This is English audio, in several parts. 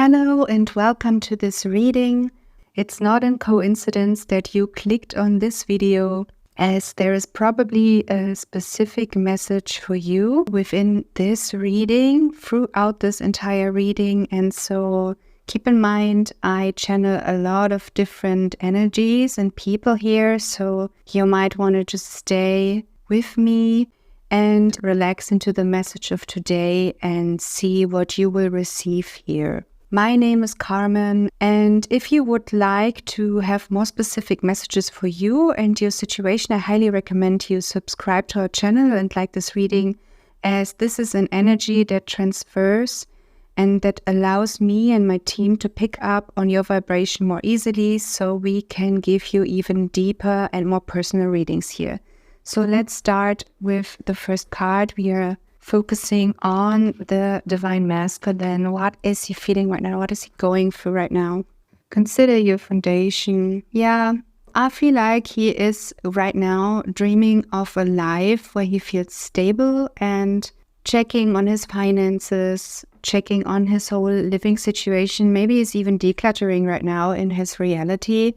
Hello and welcome to this reading. It's not a coincidence that you clicked on this video, as there is probably a specific message for you within this reading throughout this entire reading. And so keep in mind, I channel a lot of different energies and people here, so you might want to just stay with me and relax into the message of today and see what you will receive here. My name is Carmen, and if you would like to have more specific messages for you and your situation, I highly recommend you subscribe to our channel and like this reading, as this is an energy that transfers and that allows me and my team to pick up on your vibration more easily, so we can give you even deeper and more personal readings here. So let's start with the first card. We are focusing on the Divine Masculine. What is he feeling right now? What is he going through right now? Consider your foundation. Yeah, I feel like he is right now dreaming of a life where he feels stable and checking on his finances, checking on his whole living situation. Maybe he's even decluttering right now in his reality,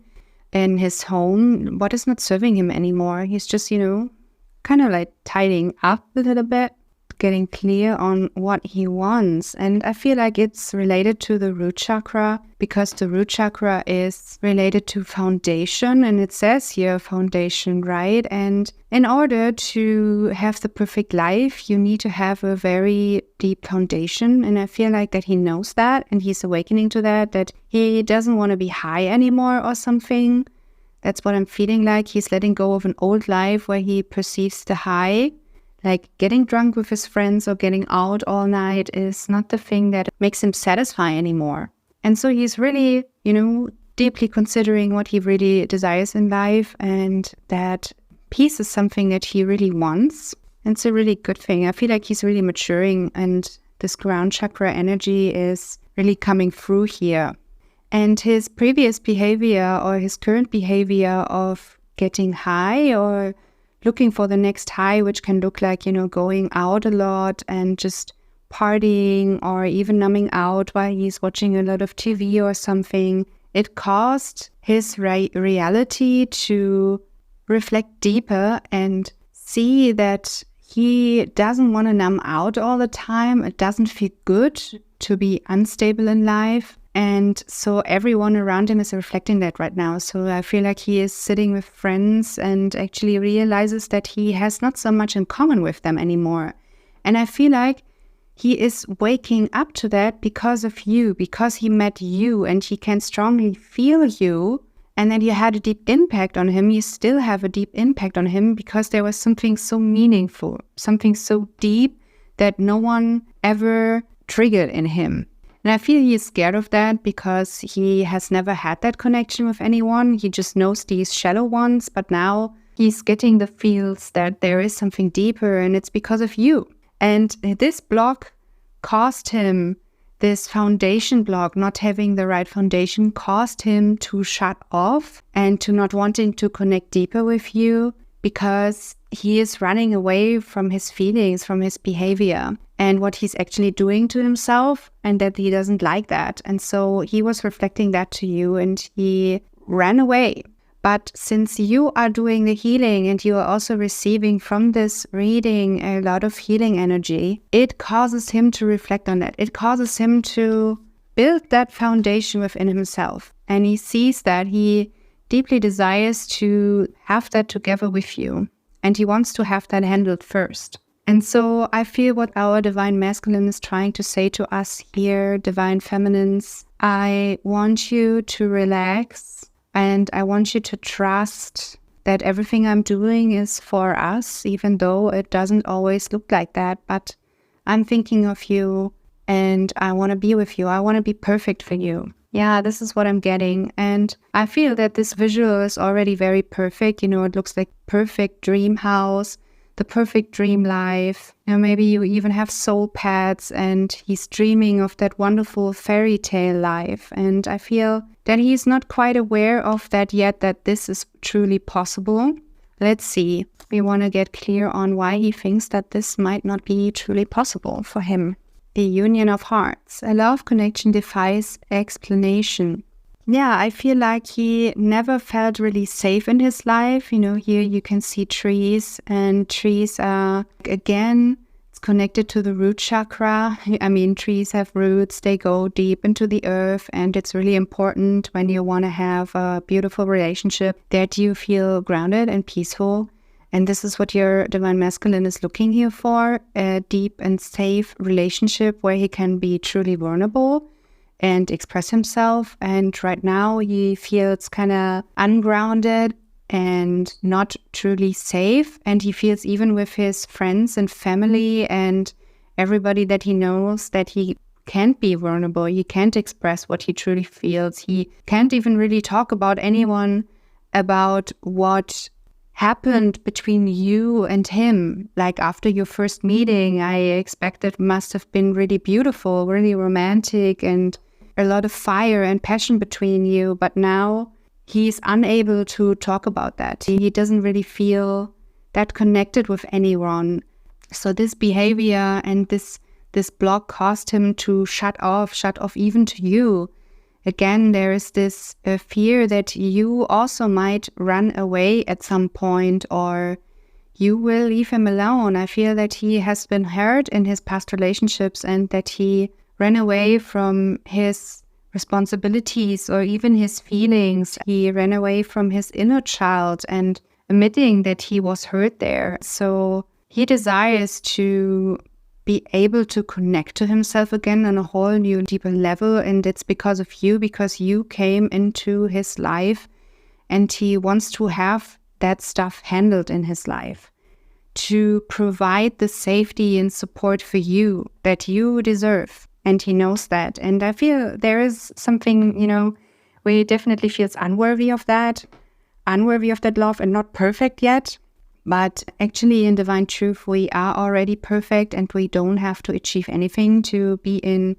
in his home, what is not serving him anymore. He's just, kind of like tidying up a little bit, getting clear on what he wants. And I feel like it's related to the root chakra, because the root chakra is related to foundation, and it says here foundation, right? And in order to have the perfect life, you need to have a very deep foundation. And I feel like that he knows that, and he's awakening to that he doesn't want to be high anymore or something. That's what I'm feeling like. He's letting go of an old life where he perceives the high. Like getting drunk with his friends or getting out all night is not the thing that makes him satisfy anymore. And so he's really, deeply considering what he really desires in life, and that peace is something that he really wants. And it's a really good thing. I feel like he's really maturing, and this ground chakra energy is really coming through here. And his previous behavior or his current behavior of getting high or looking for the next high, which can look like, going out a lot and just partying or even numbing out while he's watching a lot of TV or something. It caused his reality to reflect deeper and see that he doesn't want to numb out all the time. It doesn't feel good to be unstable in life. And so everyone around him is reflecting that right now. So I feel like he is sitting with friends and actually realizes that he has not so much in common with them anymore. And I feel like he is waking up to that because of you, because he met you and he can strongly feel you. And then you had a deep impact on him. You still have a deep impact on him because there was something so meaningful, something so deep that no one ever triggered in him. And I feel he is scared of that because he has never had that connection with anyone. He just knows these shallow ones, but now he's getting the feels that there is something deeper, and it's because of you. And this block caused him, this foundation block, not having the right foundation, caused him to shut off and to not wanting to connect deeper with you, because he is running away from his feelings, from his behavior and what he's actually doing to himself, and that he doesn't like that. And so he was reflecting that to you and he ran away. But since you are doing the healing and you are also receiving from this reading a lot of healing energy, it causes him to reflect on that. It causes him to build that foundation within himself. And he sees that he deeply desires to have that together with you. And he wants to have that handled first. And so I feel what our Divine Masculine is trying to say to us here, Divine Feminines, I want you to relax and I want you to trust that everything I'm doing is for us, even though it doesn't always look like that. But I'm thinking of you and I want to be with you. I want to be perfect for you. Yeah, this is what I'm getting. And I feel that this visual is already very perfect. It looks like perfect dream house, the perfect dream life. Maybe you even have soul pets and he's dreaming of that wonderful fairy tale life. And I feel that he's not quite aware of that yet, that this is truly possible. Let's see. We want to get clear on why he thinks that this might not be truly possible for him. the union of hearts. A love connection defies explanation. Yeah, I feel like he never felt really safe in his life. Here you can see trees, and trees are, again, it's connected to the root chakra. I mean, trees have roots, they go deep into the earth, and it's really important when you want to have a beautiful relationship that you feel grounded and peaceful. And this is what your Divine Masculine is looking here for, a deep and safe relationship where he can be truly vulnerable and express himself. And right now he feels kind of ungrounded and not truly safe. And he feels, even with his friends and family and everybody that he knows, that he can't be vulnerable. He can't express what he truly feels. He can't even really talk about anyone about what happened between you and him. Like after your first meeting, I expect it must have been really beautiful, really romantic, and a lot of fire and passion between you. But now he's unable to talk about that. He doesn't really feel that connected with anyone. So this behavior and this block caused him to shut off even to you. Again, there is this fear that you also might run away at some point, or you will leave him alone. I feel that he has been hurt in his past relationships and that he ran away from his responsibilities or even his feelings. He ran away from his inner child and admitting that he was hurt there. So he desires to be able to connect to himself again on a whole new, deeper level. And it's because of you, because you came into his life, and he wants to have that stuff handled in his life to provide the safety and support for you that you deserve. And he knows that. And I feel there is something, where he definitely feels unworthy of that love and not perfect yet. But actually, in divine truth, we are already perfect, and we don't have to achieve anything to be in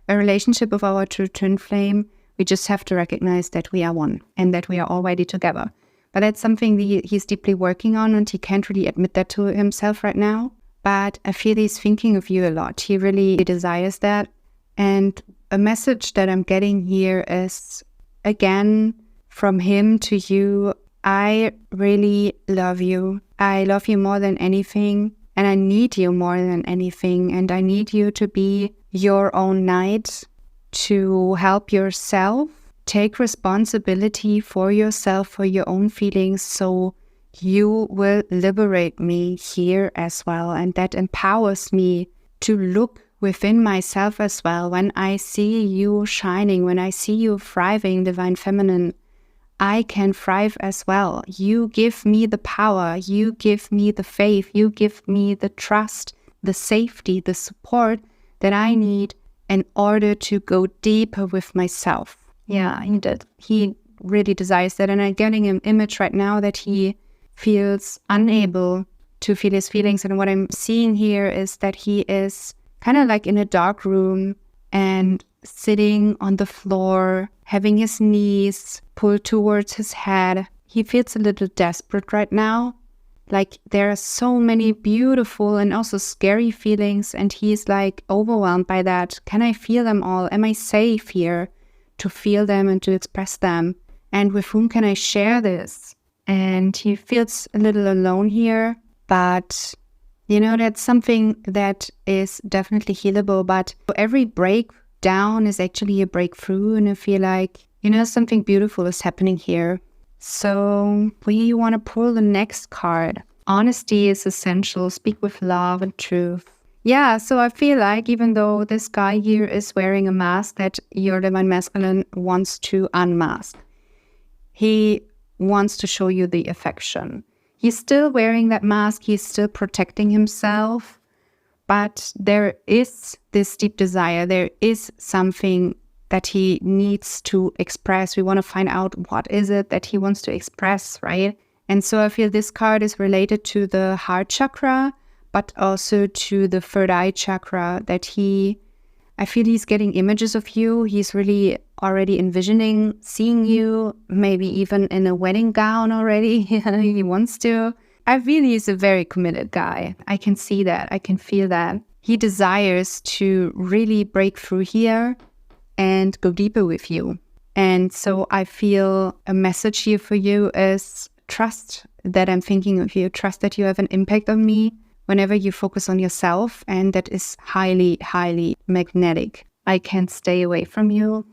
a relationship with our true twin flame. We just have to recognize that we are one and that we are already together. But that's something he's deeply working on, and he can't really admit that to himself right now. But I feel he's thinking of you a lot. He really desires that. And a message that I'm getting here is, again, from him to you: I really love you. I love you more than anything, and I need you more than anything. And I need you to be your own knight, to help yourself, take responsibility for yourself, for your own feelings, so you will liberate me here as well. And that empowers me to look within myself as well. When I see you shining, when I see you thriving, Divine Feminine, I can thrive as well. You give me the power, you give me the faith, you give me the trust, the safety, the support that I need in order to go deeper with myself. Yeah, he did. He really desires that. And I'm getting an image right now that he feels unable to feel his feelings. And what I'm seeing here is that he is kind of like in a dark room and sitting on the floor, having his knees pulled towards his head. He feels a little desperate right now. Like there are so many beautiful and also scary feelings, and he's like overwhelmed by that. Can I feel them all? Am I safe here to feel them and to express them? And with whom can I share this? And he feels a little alone here, but that's something that is definitely healable. But every breakdown is actually a breakthrough, and I feel like, something beautiful is happening here. So we want to pull the next card. Honesty is essential. Speak with love and truth. Yeah, so I feel like even though this guy here is wearing a mask that your Divine Masculine wants to unmask, he wants to show you the affection. He's still wearing that mask. He's still protecting himself. But there is this deep desire. There is something that he needs to express. We want to find out what is it that he wants to express, right? And so I feel this card is related to the heart chakra, but also to the third eye chakra, that I feel he's getting images of you. He's really already envisioning seeing you, maybe even in a wedding gown already. He wants to. I feel he's a very committed guy. I can see that. I can feel that. he desires to really break through here and go deeper with you. And so I feel a message here for you is trust that I'm thinking of you, trust that you have an impact on me whenever you focus on yourself, and that is highly, highly magnetic. I can't stay away from you.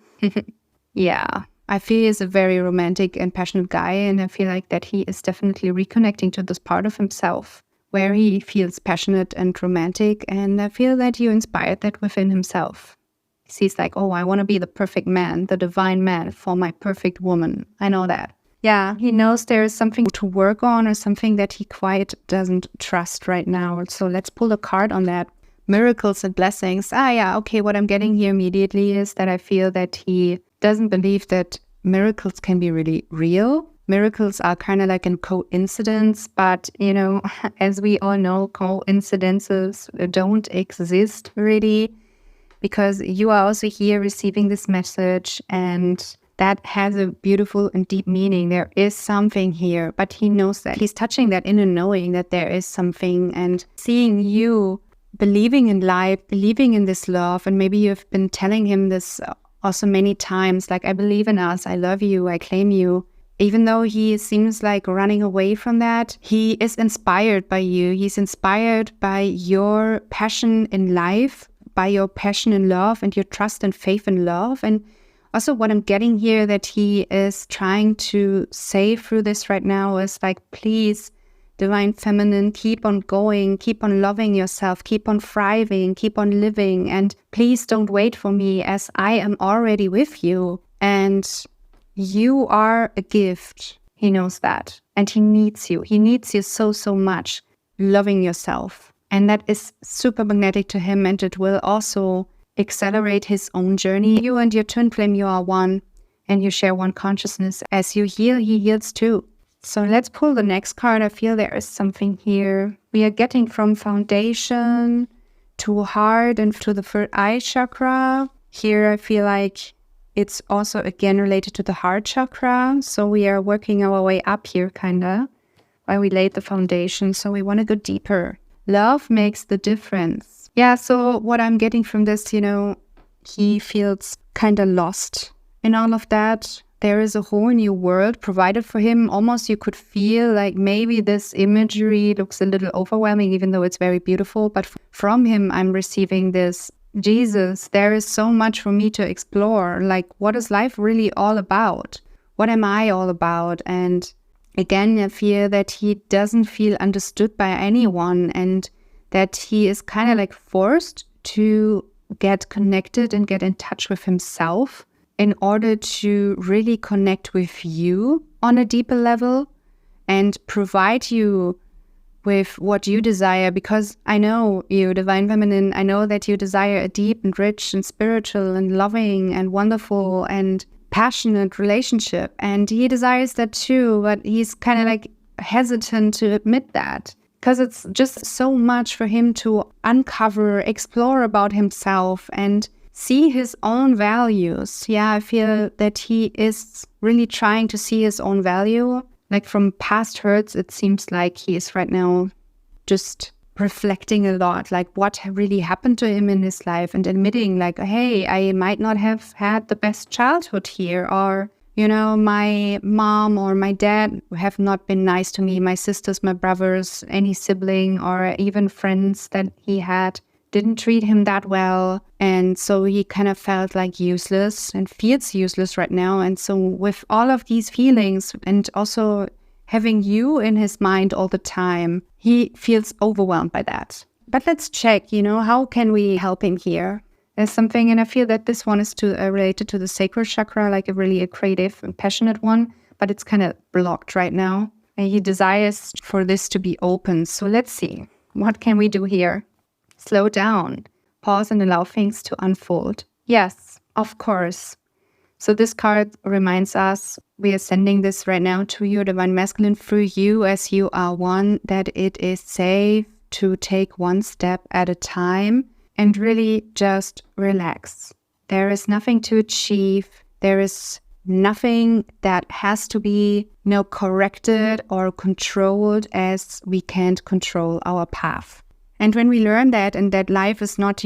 Yeah, I feel he's a very romantic and passionate guy, and I feel like that he is definitely reconnecting to this part of himself where he feels passionate and romantic, and I feel that you inspired that within himself. He sees like, oh, I want to be the perfect man, the divine man for my perfect woman. I know that. Yeah, he knows there is something to work on or something that he quite doesn't trust right now. So let's pull a card on that. Miracles and blessings. Yeah, okay, what I'm getting here immediately is that I feel that he doesn't believe that miracles can be really real. Miracles are kind of like a coincidence, but, you know, as we all know, coincidences don't exist really, because you are also here receiving this message, and that has a beautiful and deep meaning. There is something here, but he knows that. He's touching that inner knowing that there is something, and seeing you believing in life, believing in this love. And maybe you've been telling him this also many times, like, I believe in us, I love you, I claim you. Even though he seems like running away from that, he is inspired by you. He's inspired by your passion in life, by your passion in love, and your trust and faith in love. And also what I'm getting here that he is trying to say through this right now is like, please, divine feminine, keep on going, keep on loving yourself, keep on thriving, keep on living, and please don't wait for me, as I am already with you. And you are a gift. He knows that. And he needs you. He needs you so, so much. Loving yourself. And that is super magnetic to him, and it will also accelerate his own journey. You and your twin flame, you are one, and you share one consciousness. As you heal, he heals too. So let's pull the next card. I feel there is something here. We are getting from foundation to heart and to the third eye chakra. Here I feel like it's also again related to the heart chakra. So we are working our way up here kind of while we laid the foundation. So we want to go deeper. Love makes the difference. Yeah, so what I'm getting from this, you know, he feels kind of lost in all of that. There is a whole new world provided for him. Almost you could feel like maybe this imagery looks a little overwhelming, even though it's very beautiful. But from him, I'm receiving this, Jesus, there is so much for me to explore. Like, what is life really all about? What am I all about? And again, I feel that he doesn't feel understood by anyone, and that he is kind of like forced to get connected and get in touch with himself in order to really connect with you on a deeper level and provide you with what you desire. Because I know you, Divine Feminine, I know that you desire a deep and rich and spiritual and loving and wonderful and passionate relationship. And he desires that too, but he's kind of like hesitant to admit that, because it's just so much for him to uncover, explore about himself and see his own values. Yeah, I feel that he is really trying to see his own value. Like from past hurts, it seems like he is right now just reflecting a lot, like what really happened to him in his life, and admitting like, hey, I might not have had the best childhood here, or, you know, my mom or my dad have not been nice to me, my sisters, my brothers, any sibling, or even friends that he had didn't treat him that well. And so he kind of felt like useless and feels useless right now. And so with all of these feelings and also having you in his mind all the time, he feels overwhelmed by that. But let's check, you know, how can we help him here? There's something, and I feel that this one is related to the sacral chakra, like a creative and passionate one, but it's kind of blocked right now. And he desires for this to be open. So let's see, what can we do here? Slow down, pause and allow things to unfold. Yes, of course. So this card reminds us, we are sending this right now to you, Divine Masculine, through you as you are one, that it is safe to take one step at a time and really just relax. There is nothing to achieve. There is nothing that has to be, corrected or controlled, as we can't control our path. And when we learn that, and that life is not,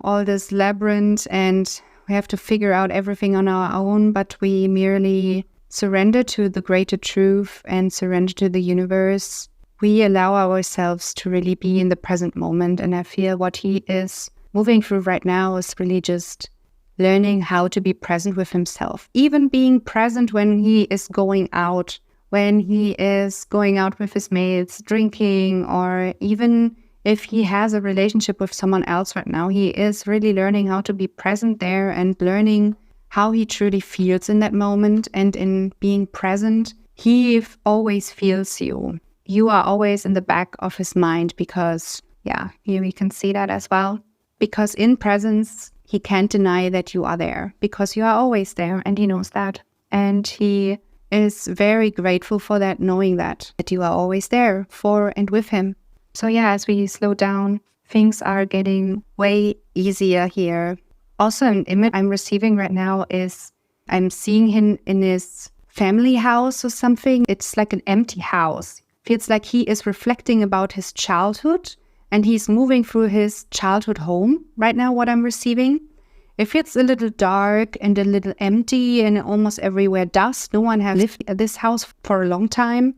all this labyrinth and we have to figure out everything on our own, but we merely surrender to the greater truth and surrender to the universe, we allow ourselves to really be in the present moment. And I feel what he is moving through right now is really just learning how to be present with himself. Even being present when he is going out with his mates, drinking, or even if he has a relationship with someone else right now, he is really learning how to be present there and learning how he truly feels in that moment. And in being present, he always feels you. You are always in the back of his mind because, here we can see that as well. Because in presence, he can't deny that you are there because you are always there, and he knows that. And he is very grateful for that, knowing that you are always there for and with him. So as we slow down, things are getting way easier here. Also, an image I'm receiving right now is I'm seeing him in his family house or something. It's like an empty house. Feels like he is reflecting about his childhood and he's moving through his childhood home right now, what I'm receiving. It feels a little dark and a little empty and almost everywhere dust. No one has lived at this house for a long time.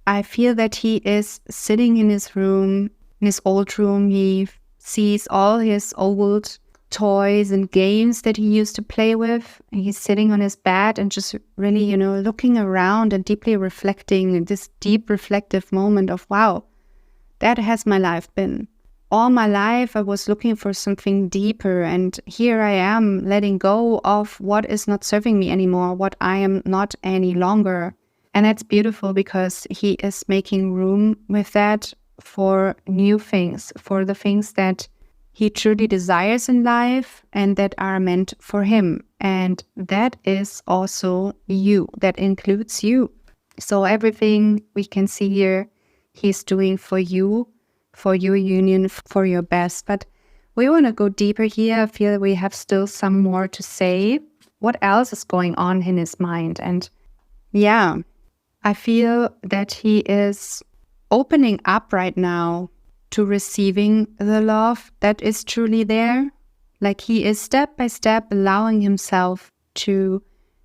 I feel that he is sitting in his room, in his old room. He sees all his old toys and games that he used to play with. And he's sitting on his bed and just really, looking around and deeply reflecting, this deep reflective moment of, wow, that has my life been. All my life I was looking for something deeper, and here I am letting go of what is not serving me anymore, what I am not any longer. And that's beautiful because he is making room with that for new things, for the things that he truly desires in life and that are meant for him. And that is also you. That includes you. So everything we can see here, he's doing for you, for your union, for your best. But we want to go deeper here. I feel we have still some more to say. What else is going on in his mind? And I feel that he is opening up right now to receiving the love that is truly there. Like he is step by step allowing himself to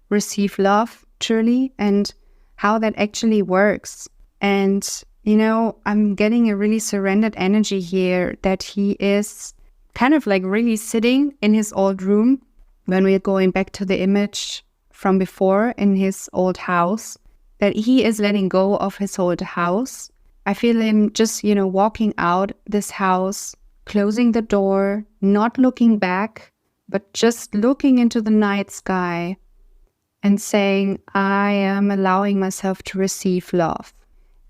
receive love truly and how that actually works. And, I'm getting a really surrendered energy here that he is kind of like really sitting in his old room when we're going back to the image from before in his old house. That he is letting go of his old house. I feel him just, walking out this house, closing the door, not looking back, but just looking into the night sky and saying, I am allowing myself to receive love.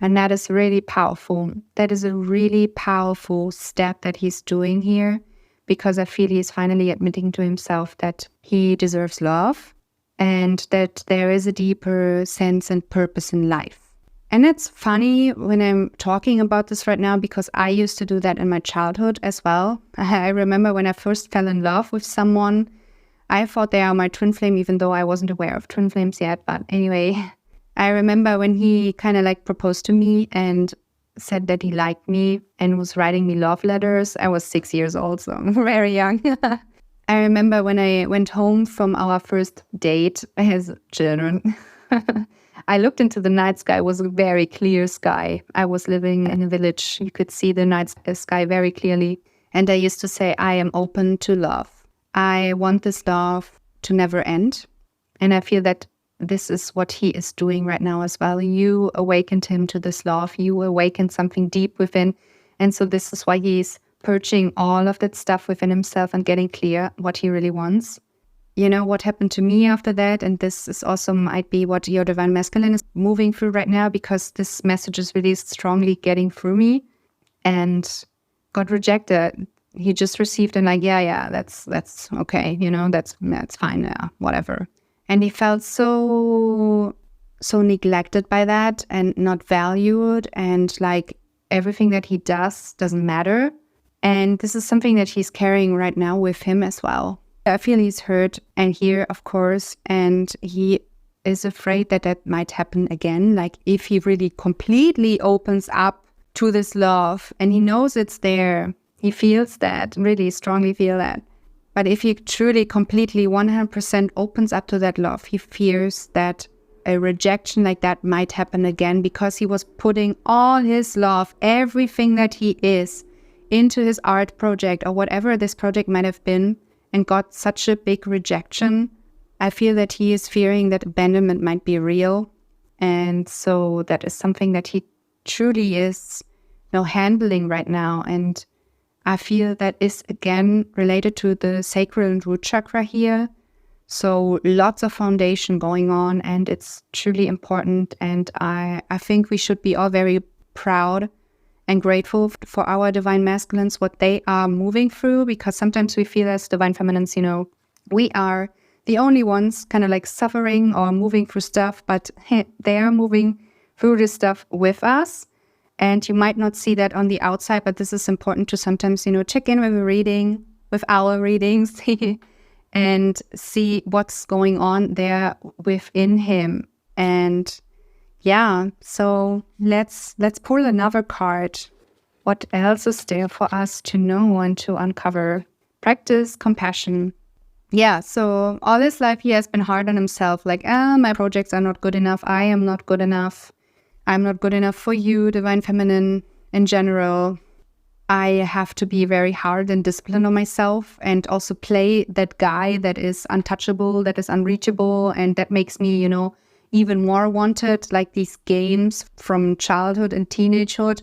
And that is really powerful. That is a really powerful step that he's doing here because I feel he's finally admitting to himself that he deserves love. And that there is a deeper sense and purpose in life. And it's funny when I'm talking about this right now because I used to do that in my childhood as well. I remember when I first fell in love with someone, I thought they are my twin flame, even though I wasn't aware of twin flames yet. But anyway, I remember when he kind of like proposed to me and said that he liked me and was writing me love letters. I was 6 years old, so I'm very young. I remember when I went home from our first date as children, I looked into the night sky. It was a very clear sky. I was living in a village. You could see the night sky very clearly. And I used to say, I am open to love. I want this love to never end. And I feel that this is what he is doing right now as well. You awakened him to this love. You awakened something deep within. And so this is why he's purging all of that stuff within himself and getting clear what he really wants. What happened to me after that, and this is also might be what your divine masculine is moving through right now because this message is really strongly getting through me and got rejected. He just received and like, that's okay, that's fine, whatever. And he felt so neglected by that and not valued and like everything that he does doesn't matter. And this is something that he's carrying right now with him as well. I feel he's hurt and here, of course, and he is afraid that might happen again. Like if he really completely opens up to this love, and he knows it's there. He feels that, really strongly feel that. But if he truly, completely, 100% opens up to that love, he fears that a rejection like that might happen again, because he was putting all his love, everything that he is, into his art project or whatever this project might have been, and got such a big rejection. I feel that he is fearing that abandonment might be real. And so that is something that he truly is handling right now. And I feel that is again related to the sacral and root chakra here. So lots of foundation going on, and it's truly important. And I think we should be all very proud and grateful for our divine masculines, what they are moving through, because sometimes we feel as divine feminines, we are the only ones kind of like suffering or moving through stuff, but they are moving through this stuff with us. And you might not see that on the outside, but this is important to sometimes, check in with a reading, with our readings, and see what's going on there within him. And yeah, so let's pull another card. What else is there for us to know and to uncover? Practice compassion. Yeah, so all his life he has been hard on himself, like, my projects are not good enough, I am not good enough, I'm not good enough for you, divine feminine in general. I have to be very hard and disciplined on myself, and also play that guy that is untouchable, that is unreachable, and that makes me, even more wanted, like these games from childhood and teenagehood.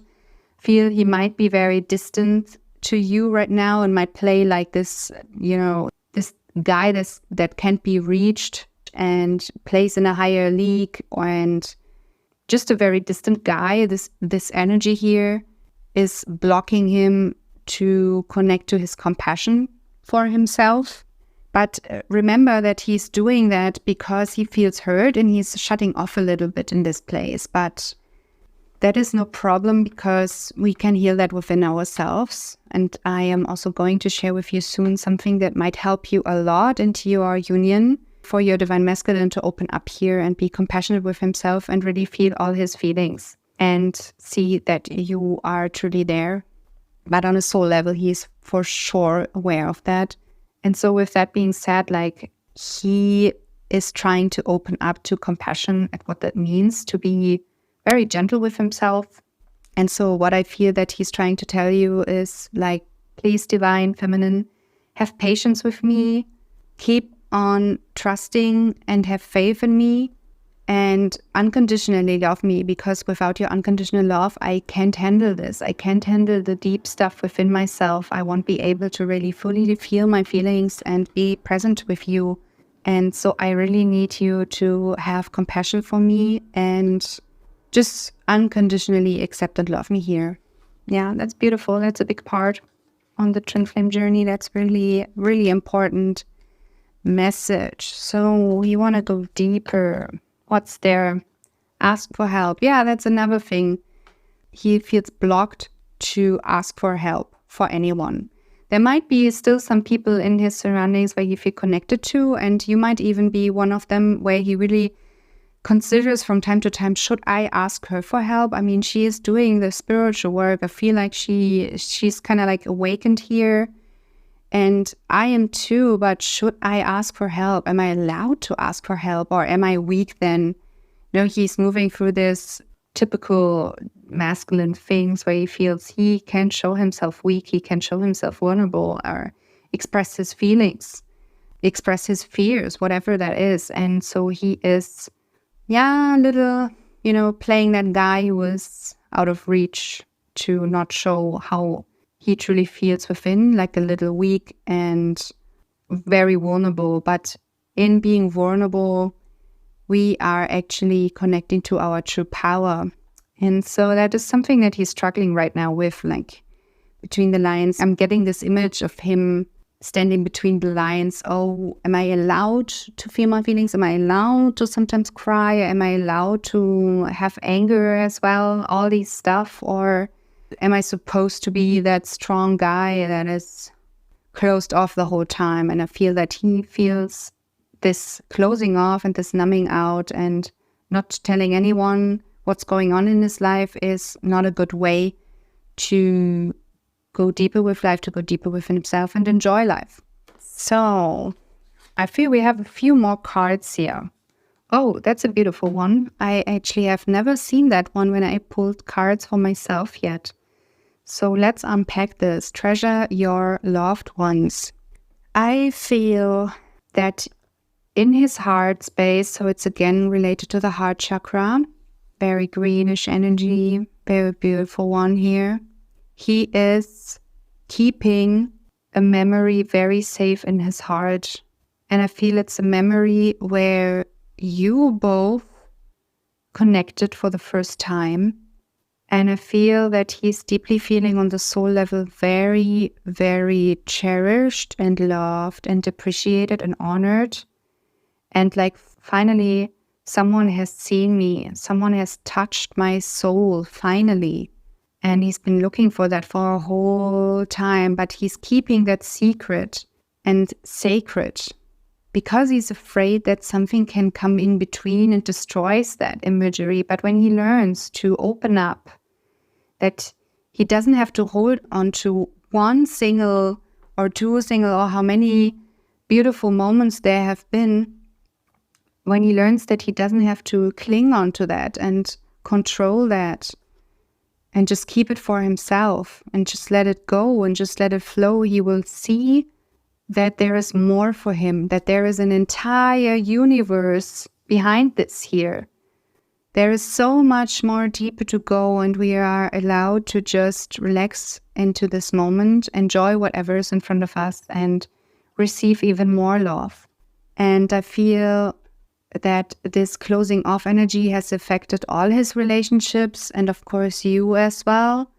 Feel he might be very distant to you right now and might play like this, this guy that can't be reached and plays in a higher league, and just a very distant guy. This energy here is blocking him to connect to his compassion for himself. But remember that he's doing that because he feels hurt and he's shutting off a little bit in this place. But that is no problem, because we can heal that within ourselves. And I am also going to share with you soon something that might help you a lot into your union, for your divine masculine to open up here and be compassionate with himself and really feel all his feelings and see that you are truly there. But on a soul level, he's for sure aware of that. And so with that being said, like, he is trying to open up to compassion and what that means to be very gentle with himself. And so what I feel that he's trying to tell you is, like, please, divine feminine, have patience with me, keep on trusting and have faith in me, and unconditionally love me, because without your unconditional love, I can't handle this. I can't handle the deep stuff within myself. I won't be able to really fully feel my feelings and be present with you. And so I really need you to have compassion for me and just unconditionally accept and love me here. Yeah, that's beautiful. That's a big part on the twin flame journey. That's really, really important message. So we want to go deeper. What's there? Ask for help. Yeah, that's another thing. He feels blocked to ask for help for anyone. There might be still some people in his surroundings where he feels connected to, and you might even be one of them where he really considers from time to time, should I ask her for help? I mean, she is doing the spiritual work. I feel like she's kind of like awakened here. And I am too, but should I ask for help? Am I allowed to ask for help, or am I weak then? He's moving through this typical masculine things where he feels he can show himself weak, he can show himself vulnerable, or express his feelings, express his fears, whatever that is. And so he is, a little, playing that guy who is out of reach to not show how he truly feels within, like a little weak and very vulnerable. But in being vulnerable, we are actually connecting to our true power. And so that is something that he's struggling right now with, like between the lines. I'm getting this image of him standing between the lines. Oh, am I allowed to feel my feelings? Am I allowed to sometimes cry? Am I allowed to have anger as well? All these stuff. Or am I supposed to be that strong guy that is closed off the whole time? And I feel that he feels this closing off and this numbing out and not telling anyone what's going on in his life is not a good way to go deeper with life, to go deeper within himself and enjoy life. So I feel we have a few more cards here. Oh, that's a beautiful one. I actually have never seen that one when I pulled cards for myself yet. So let's unpack this. Treasure your loved ones. I feel that in his heart space, so it's again related to the heart chakra, very greenish energy, very beautiful one here. He is keeping a memory very safe in his heart. And I feel it's a memory where you both connected for the first time. And I feel that he's deeply feeling on the soul level very, very cherished and loved and appreciated and honored. And like finally, someone has seen me, someone has touched my soul finally. And he's been looking for that for a whole time, but he's keeping that secret and sacred because he's afraid that something can come in between and destroys that imagery. But when he learns to open up, that he doesn't have to hold on to one single or two single or how many beautiful moments there have been, when he learns that he doesn't have to cling on to that and control that and just keep it for himself and just let it go and just let it flow, he will see that there is more for him, that there is an entire universe behind this here. There is so much more deeper to go, and we are allowed to just relax into this moment, enjoy whatever is in front of us, and receive even more love. And I feel that this closing off energy has affected all his relationships, and of course you as well,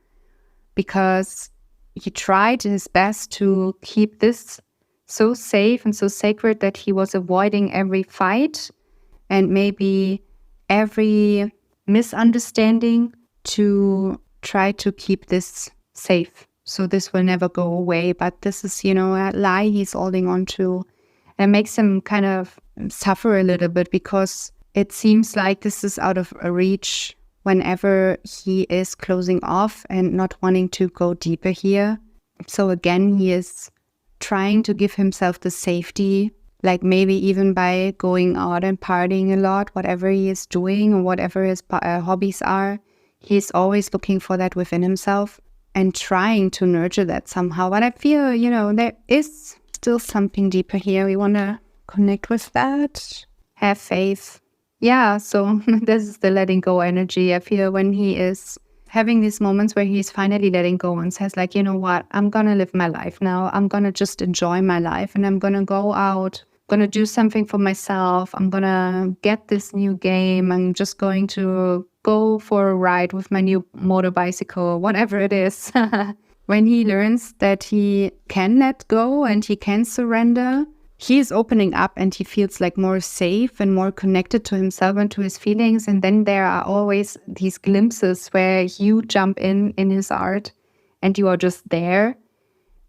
because he tried his best to keep this so safe and so sacred that he was avoiding every fight and maybe every misunderstanding to try to keep this safe. So this will never go away. But this is, a lie he's holding on to. And makes him kind of suffer a little bit because it seems like this is out of reach whenever he is closing off and not wanting to go deeper here. So again, he is trying to give himself the safety, like maybe even by going out and partying a lot, whatever he is doing or whatever his hobbies are. He's always looking for that within himself and trying to nurture that somehow. But I feel, there is still something deeper here. We want to connect with that. Have faith. Yeah, so this is the letting go energy. I feel when he is having these moments where he's finally letting go and says like, you know what, I'm going to live my life now. I'm going to just enjoy my life and I'm going to go out, going to do something for myself. I'm going to get this new game. I'm just going to go for a ride with my new motor bicycle, whatever it is. When he learns that he can let go and he can surrender, he is opening up and he feels like more safe and more connected to himself and to his feelings. And then there are always these glimpses where you jump in his art and you are just there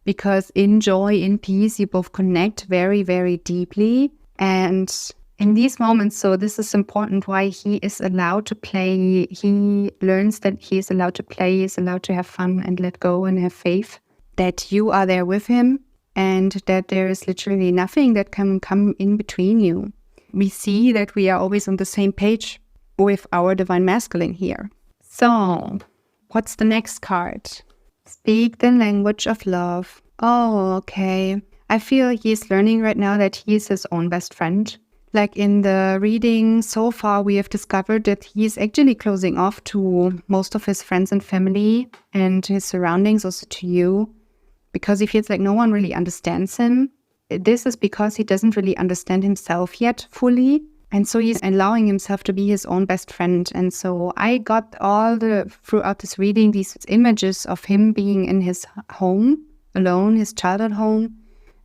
because in joy, in peace, you both connect very, very deeply. And in these moments, so this is important why he is allowed to play. He learns that he is allowed to play, he is allowed to have fun and let go and have faith that you are there with him. And that there is literally nothing that can come in between you. We see that we are always on the same page with our divine masculine here. So, what's the next card? Speak the language of love. Oh, okay. I feel he's learning right now that he is his own best friend. Like in the reading so far, we have discovered that he is actually closing off to most of his friends and family and his surroundings, also to you. Because he feels like no one really understands him. This is because he doesn't really understand himself yet fully. And so he's allowing himself to be his own best friend. And so I got throughout this reading, these images of him being in his home, alone, his childhood home,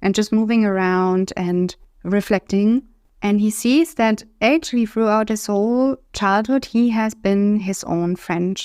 and just moving around and reflecting. And he sees that actually throughout his whole childhood, he has been his own friend.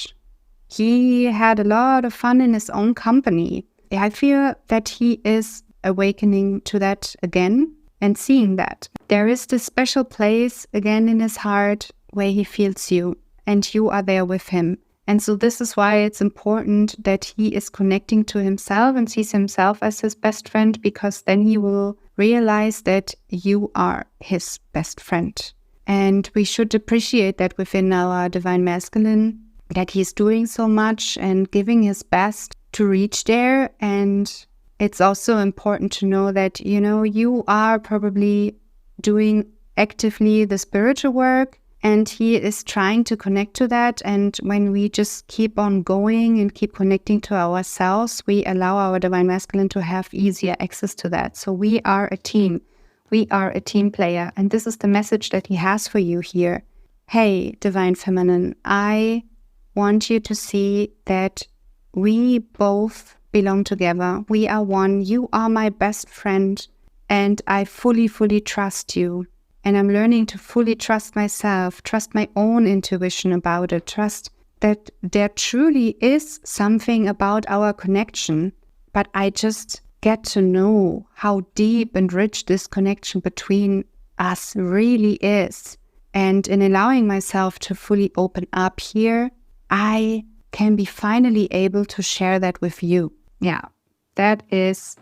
He had a lot of fun in his own company. I feel that he is awakening to that again and seeing that. There is this special place again in his heart where he feels you. and you are there with him. And so this is why it's important that he is connecting to himself and sees himself as his best friend, because then he will realize that you are his best friend. And we should appreciate that within our divine masculine, that he's doing so much and giving his best to reach there. And it's also important to know that, you are probably doing actively the spiritual work, and he is trying to connect to that. And when we just keep on going and keep connecting to ourselves, we allow our divine masculine to have easier access to that. So we are a team. We are a team player. And this is the message that he has for you here. Hey, divine feminine, I want you to see that we both belong together. We are one. You are my best friend. And I fully, fully trust you. And I'm learning to fully trust myself, trust my own intuition about it, trust that there truly is something about our connection. But I just get to know how deep and rich this connection between us really is. And in allowing myself to fully open up here, I can be finally able to share that with you. Yeah, that is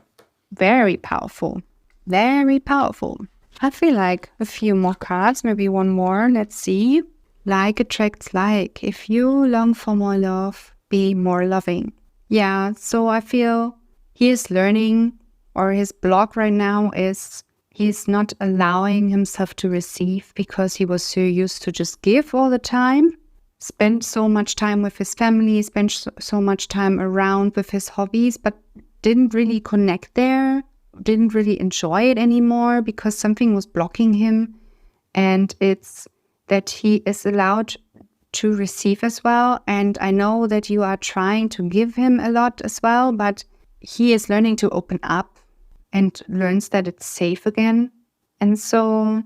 very powerful. Very powerful. I feel like a few more cards, maybe one more. Let's see. Like attracts like. If you long for more love, be more loving. Yeah, so I feel he is learning, or his block right now is he's not allowing himself to receive because he was so used to just give all the time. Spent so much time with his family, spent so much time around with his hobbies, but didn't really connect there. Didn't really enjoy it anymore because something was blocking him. And it's that he is allowed to receive as well. And I know that you are trying to give him a lot as well, but he is learning to open up and learns that it's safe again. And so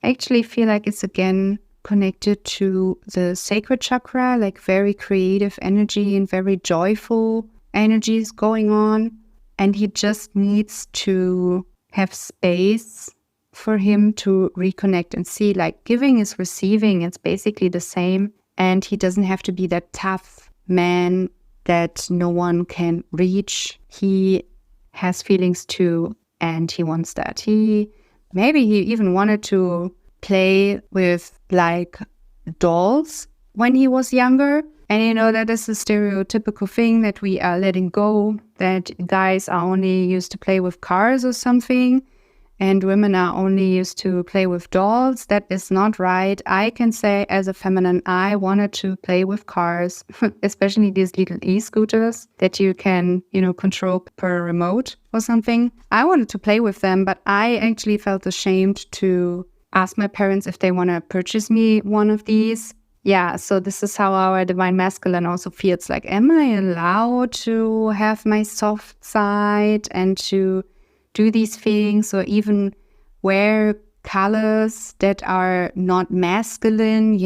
I actually feel like it's again connected to the sacred chakra, like very creative energy and very joyful energies going on. And he just needs to have space for him to reconnect and see, like, giving is receiving. It's basically the same. And he doesn't have to be that tough man that no one can reach. He has feelings too, and he wants that. Maybe he even wanted to play with like dolls when he was younger. And that is a stereotypical thing that we are letting go, that guys are only used to play with cars or something, and women are only used to play with dolls. That is not right. I can say as a feminine, I wanted to play with cars, especially these little e-scooters that you can, control per remote or something. I wanted to play with them, but I actually felt ashamed to ask my parents if they want to purchase me one of these. Yeah, so this is how our divine masculine also feels like, am I allowed to have my soft side and to do these things, or even wear colors that are not masculine,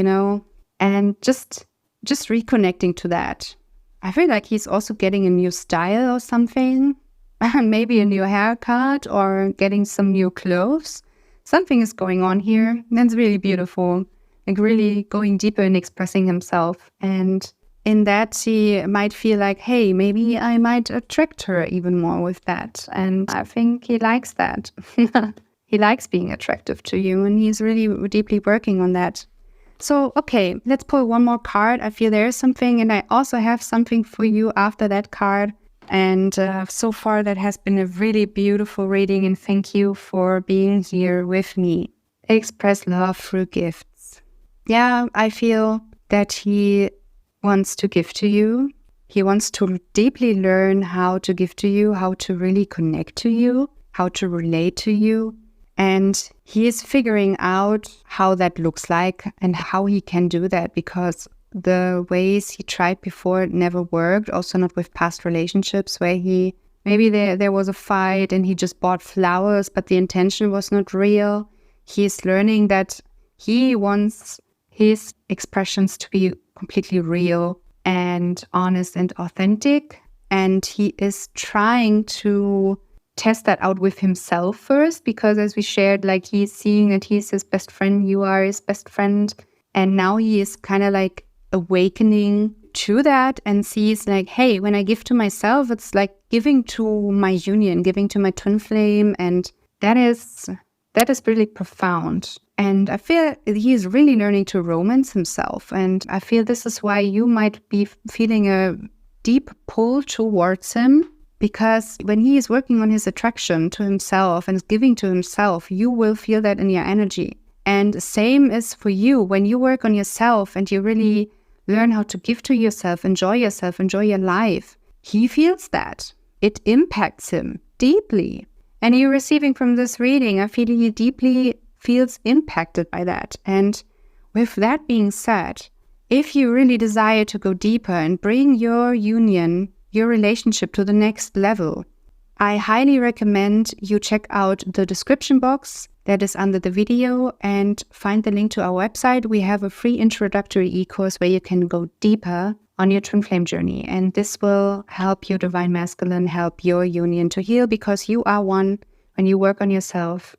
and just reconnecting to that. I feel like he's also getting a new style or something, maybe a new haircut or getting some new clothes. Something is going on here. That's really beautiful. Like really going deeper and expressing himself. And in that, he might feel like, hey, maybe I might attract her even more with that. And I think he likes that. He likes being attractive to you, and he's really deeply working on that. So, okay, let's pull one more card. I feel there is something, and I also have something for you after that card. And so far, that has been a really beautiful reading, and thank you for being here with me. Express love through gifts. Yeah, I feel that he wants to give to you. He wants to deeply learn how to give to you, how to really connect to you, how to relate to you. And he is figuring out how that looks like and how he can do that, because the ways he tried before never worked, also not with past relationships where maybe there was a fight and he just bought flowers, but the intention was not real. He's learning that he wants his expressions to be completely real and honest and authentic. And he is trying to test that out with himself first, because as we shared, like, he's seeing that he's his best friend, you are his best friend. And now he is kind of like awakening to that and sees like, hey, when I give to myself, it's like giving to my union, giving to my twin flame. And that is really profound. And I feel he is really learning to romance himself. And I feel this is why you might be feeling a deep pull towards him, because when he is working on his attraction to himself and giving to himself, you will feel that in your energy. And same is for you. When you work on yourself and you really learn how to give to yourself, enjoy your life, he feels that. It impacts him deeply. And you're receiving from this reading, I feel he deeply feels impacted by that. And with that being said, if you really desire to go deeper and bring your union, your relationship to the next level, I highly recommend you check out the description box that is under the video and find the link to our website. We have a free introductory e-course where you can go deeper on your twin flame journey. And this will help your divine masculine, help your union to heal, because you are one. When you work on yourself,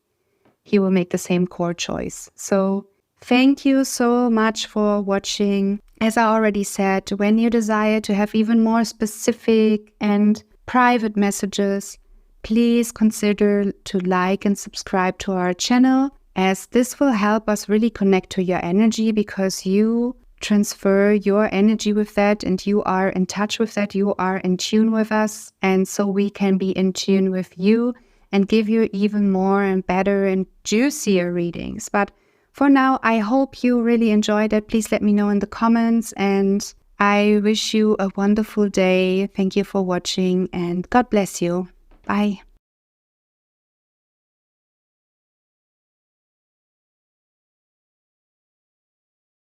he will make the same core choice. So thank you so much for watching. As I already said, when you desire to have even more specific and private messages, please consider to like and subscribe to our channel, as this will help us really connect to your energy, because you transfer your energy with that and you are in touch with that, you are in tune with us, and so we can be in tune with you and give you even more and better and juicier readings. But for now, I hope you really enjoyed it. Please let me know in the comments, and I wish you a wonderful day. Thank you for watching, and God bless you. Bye.